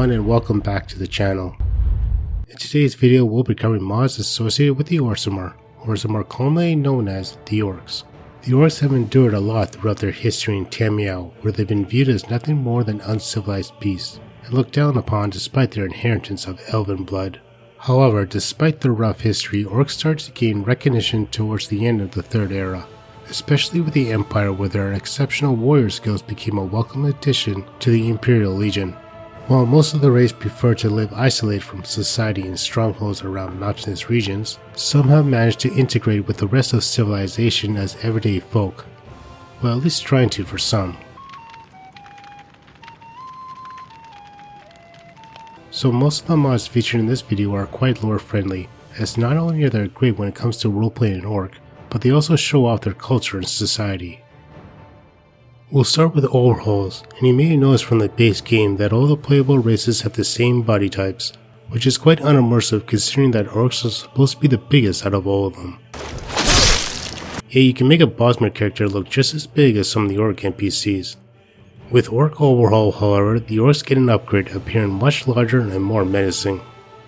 everyone, and welcome back to the channel. In today's video we'll be covering mods associated with the Orcish, or as more commonly known as the Orcs. The Orcs have endured a lot throughout their history in Tamriel, where they've been viewed as nothing more than uncivilized beasts, and looked down upon despite their inheritance of elven blood. However, despite their rough history, Orcs started to gain recognition towards the end of the Third Era, especially with the Empire, where their exceptional warrior skills became a welcome addition to the Imperial Legion. While most of the race prefer to live isolated from society in strongholds around mountainous regions, some have managed to integrate with the rest of civilization as everyday folk. Well, at least trying to for some. So most of the mods featured in this video are quite lore friendly, as not only are they great when it comes to roleplaying an orc, but they also show off their culture and society. We'll start with Overhauls, and you may notice from the base game that all the playable races have the same body types, which is quite unimmersive considering that orcs are supposed to be the biggest out of all of them. Yeah, you can make a Bosmer character look just as big as some of the orc NPCs. With Orc Overhaul, however, the orcs get an upgrade, appearing much larger and more menacing.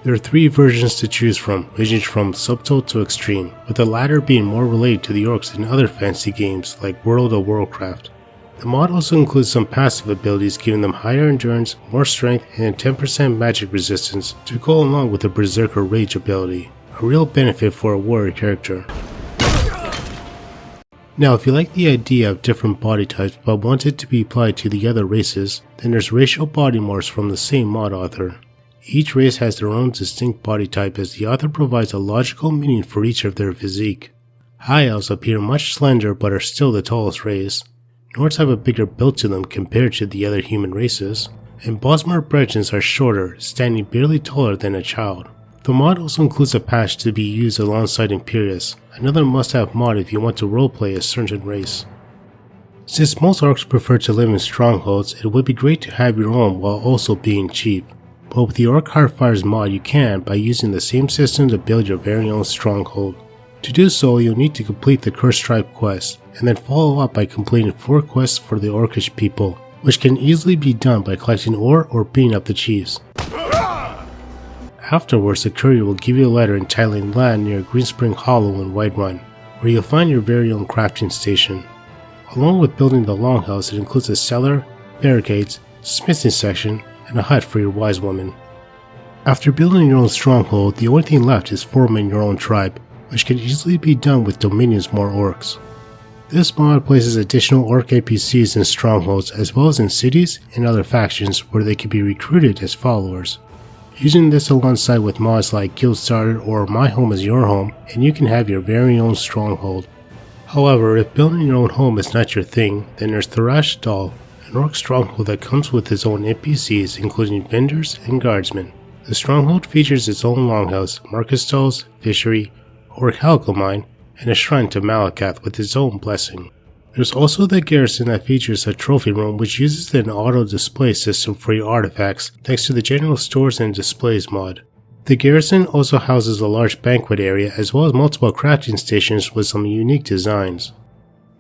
There are 3 versions to choose from, ranging from subtle to extreme, with the latter being more related to the orcs in other fantasy games like World of Warcraft. The mod also includes some passive abilities, giving them higher endurance, more strength, and 10% magic resistance to go along with the Berserker Rage ability, a real benefit for a warrior character. Now, if you like the idea of different body types but want it to be applied to the other races, then there's racial body morphs from the same mod author. Each race has their own distinct body type, as the author provides a logical meaning for each of their physique. High elves appear much slender but are still the tallest race. Nords have a bigger build to them compared to the other human races, and Bosmer Brechans are shorter, standing barely taller than a child. The mod also includes a patch to be used alongside Imperius, another must-have mod if you want to roleplay a certain race. Since most orcs prefer to live in strongholds, it would be great to have your own while also being cheap. But with the Orc Hearthfires mod you can by using the same system to build your very own stronghold. To do so, you'll need to complete the Cursed Tribe quest, and then follow up by completing 4 quests for the Orcish people, which can easily be done by collecting ore or beating up the chiefs. Afterwards, the courier will give you a letter entitling land near Greenspring Hollow in Whiterun, where you'll find your very own crafting station. Along with building the longhouse, it includes a cellar, barricades, smithing section, and a hut for your wise woman. After building your own stronghold, the only thing left is forming your own tribe, which can easily be done with Dominion's more orcs. This mod places additional orc NPCs in strongholds as well as in cities and other factions where they can be recruited as followers. Using this alongside with mods like Guild Starter or My Home is Your Home, and you can have your very own stronghold. However, if building your own home is not your thing, then there's Tharash Dol, an orc stronghold that comes with its own NPCs including vendors and guardsmen. The stronghold features its own longhouse, market stalls, fishery, Orc Helical Mine, and a shrine to Malakath with its own blessing. There's also the garrison that features a trophy room which uses an auto display system for your artifacts thanks to the general stores and displays mod. The garrison also houses a large banquet area as well as multiple crafting stations with some unique designs.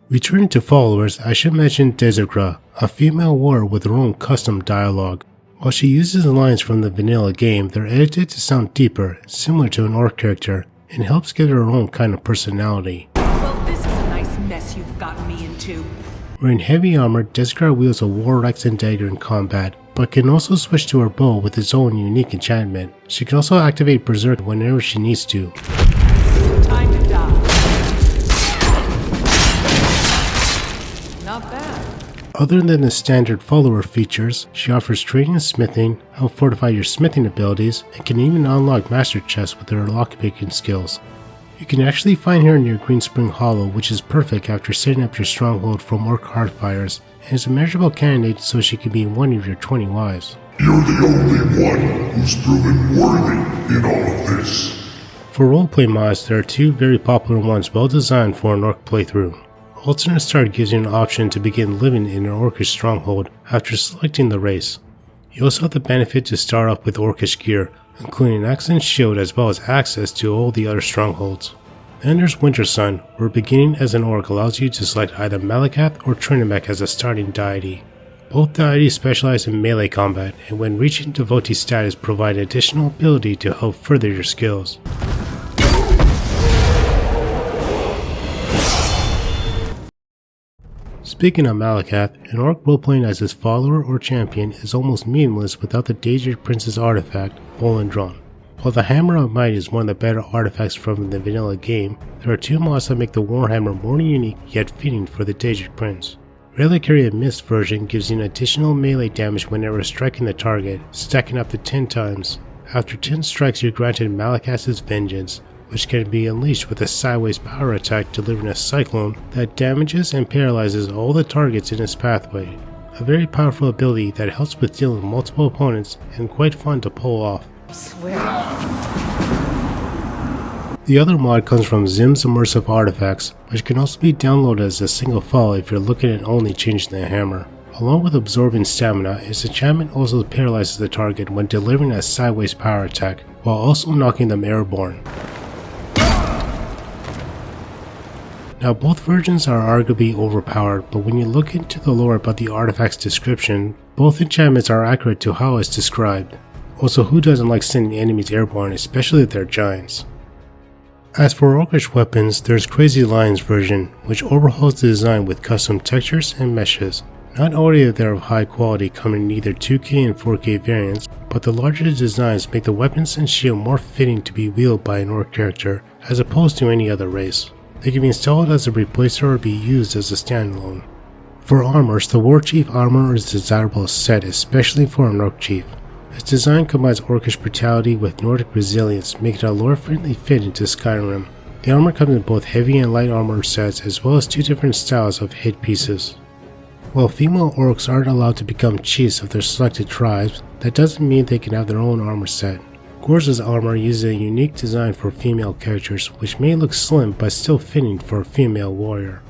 Returning to followers, I should mention Desergra, a female warrior with her own custom dialogue. While she uses lines from the vanilla game, they're edited to sound deeper, similar to an orc character, and helps give her own kind of personality. Well, this is a nice mess you've gotten me into. Wearing heavy armor, Desergra wields a war axe and dagger in combat, but can also switch to her bow with its own unique enchantment. She can also activate Berserk whenever she needs to. Time to die. Not bad. Other than the standard follower features, she offers training in smithing, help fortify your smithing abilities, and can even unlock master chests with her lockpicking skills. You can actually find her near Greenspring Hollow, which is perfect after setting up your stronghold from Orc Hearthfires, and is a measurable candidate so she can be one of your 20 wives. You're the only one who's proven worthy in all of this. For roleplay mods, there are 2 very popular ones well designed for an orc playthrough. Alternate Start gives you an option to begin living in an orcish stronghold after selecting the race. You also have the benefit to start off with orcish gear, including an axe and shield as well as access to all the other strongholds. Then there's Wintersun, where beginning as an orc allows you to select either Malakath or Trinimech as a starting deity. Both deities specialize in melee combat, and when reaching devotee status provide additional ability to help further your skills. Speaking of Malakath, an orc roleplaying as his follower or champion is almost meaningless without the Daedric Prince's artifact, Volin Drawn. While the Hammer of Might is one of the better artifacts from the vanilla game, there are two mods that make the Warhammer more unique yet fitting for the Daedric Prince. Reliquary of Mist version gives you an additional melee damage whenever striking the target, stacking up to 10 times. After 10 strikes you're granted Malakath's Vengeance, which can be unleashed with a sideways power attack delivering a cyclone that damages and paralyzes all the targets in its pathway. A very powerful ability that helps with dealing with multiple opponents and quite fun to pull off. I swear. The other mod comes from Zim's Immersive Artifacts, which can also be downloaded as a single file if you're looking at only changing the hammer. Along with absorbing stamina, its enchantment also paralyzes the target when delivering a sideways power attack, while also knocking them airborne. Now both versions are arguably overpowered, but when you look into the lore about the artifact's description, both enchantments are accurate to how it's described. Also, who doesn't like sending enemies airborne, especially if they're giants? As for Orcish weapons, there's Crazy Lion's version, which overhauls the design with custom textures and meshes. Not only are they of high quality coming in either 2K and 4K variants, but the larger designs make the weapons and shield more fitting to be wielded by an Orc character, as opposed to any other race. They can be installed as a replacer or be used as a standalone. For armors, the Warchief Armor is a desirable set, especially for an Orc Chief. Its design combines Orcish brutality with Nordic resilience, making it a lore-friendly fit into Skyrim. The armor comes in both heavy and light armor sets, as well as two different styles of headpieces. While female orcs aren't allowed to become chiefs of their selected tribes, that doesn't mean they can have their own armor set. Ghorza's armor uses a unique design for female characters, which may look slim but still fitting for a female warrior.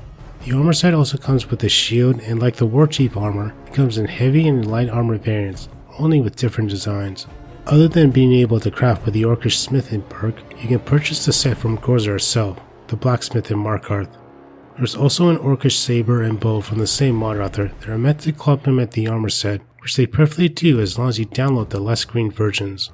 The armor set also comes with a shield, and like the Warchief armor, it comes in heavy and light armor variants, only with different designs. Other than being able to craft with the Orcish Smithing perk, you can purchase the set from Ghorza herself, the blacksmith in Markarth. There's also an Orcish Sabre and bow from the same mod author that are meant to complement the armor set, which they perfectly do as long as you download the less green versions.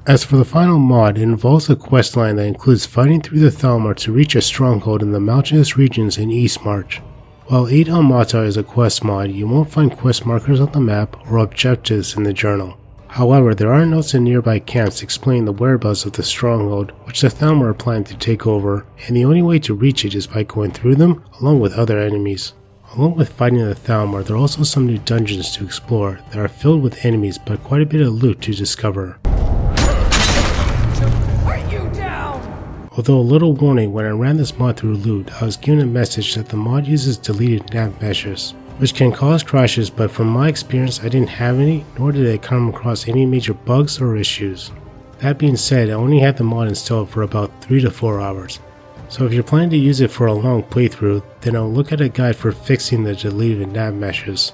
As for the final mod, it involves a questline that includes fighting through the Thalmor to reach a stronghold in the mountainous regions in East March. While Adal Matar is a quest mod, you won't find quest markers on the map or objectives in the journal. However, there are notes in nearby camps explaining the whereabouts of the stronghold, which the Thalmor are planning to take over, and the only way to reach it is by going through them along with other enemies. Along with fighting the Thalmor, there are also some new dungeons to explore that are filled with enemies but quite a bit of loot to discover. Although a little warning, when I ran this mod through loot, I was given a message that the mod uses deleted Navmeshes, which can cause crashes, but from my experience I didn't have any, nor did I come across any major bugs or issues. That being said, I only had the mod installed for about 3 to 4 hours, so if you're planning to use it for a long playthrough, then I'll look at a guide for fixing the deleted Navmeshes.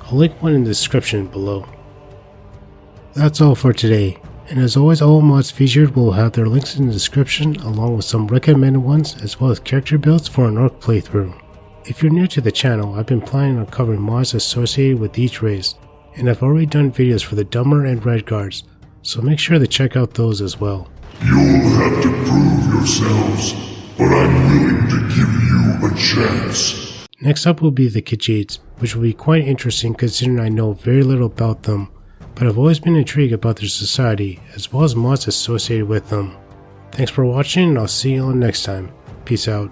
I'll link one in the description below. That's all for today. And as always, all mods featured will have their links in the description along with some recommended ones as well as character builds for an Orc playthrough. If you're new to the channel, I've been planning on covering mods associated with each race, and I've already done videos for the Dumber and Red Guards, so make sure to check out those as well. You'll have to prove yourselves, but I'm willing to give you a chance. Next up will be the Khajiits, which will be quite interesting considering I know very little about them, but I've always been intrigued about their society, as well as mods associated with them. Thanks for watching, and I'll see you all next time. Peace out.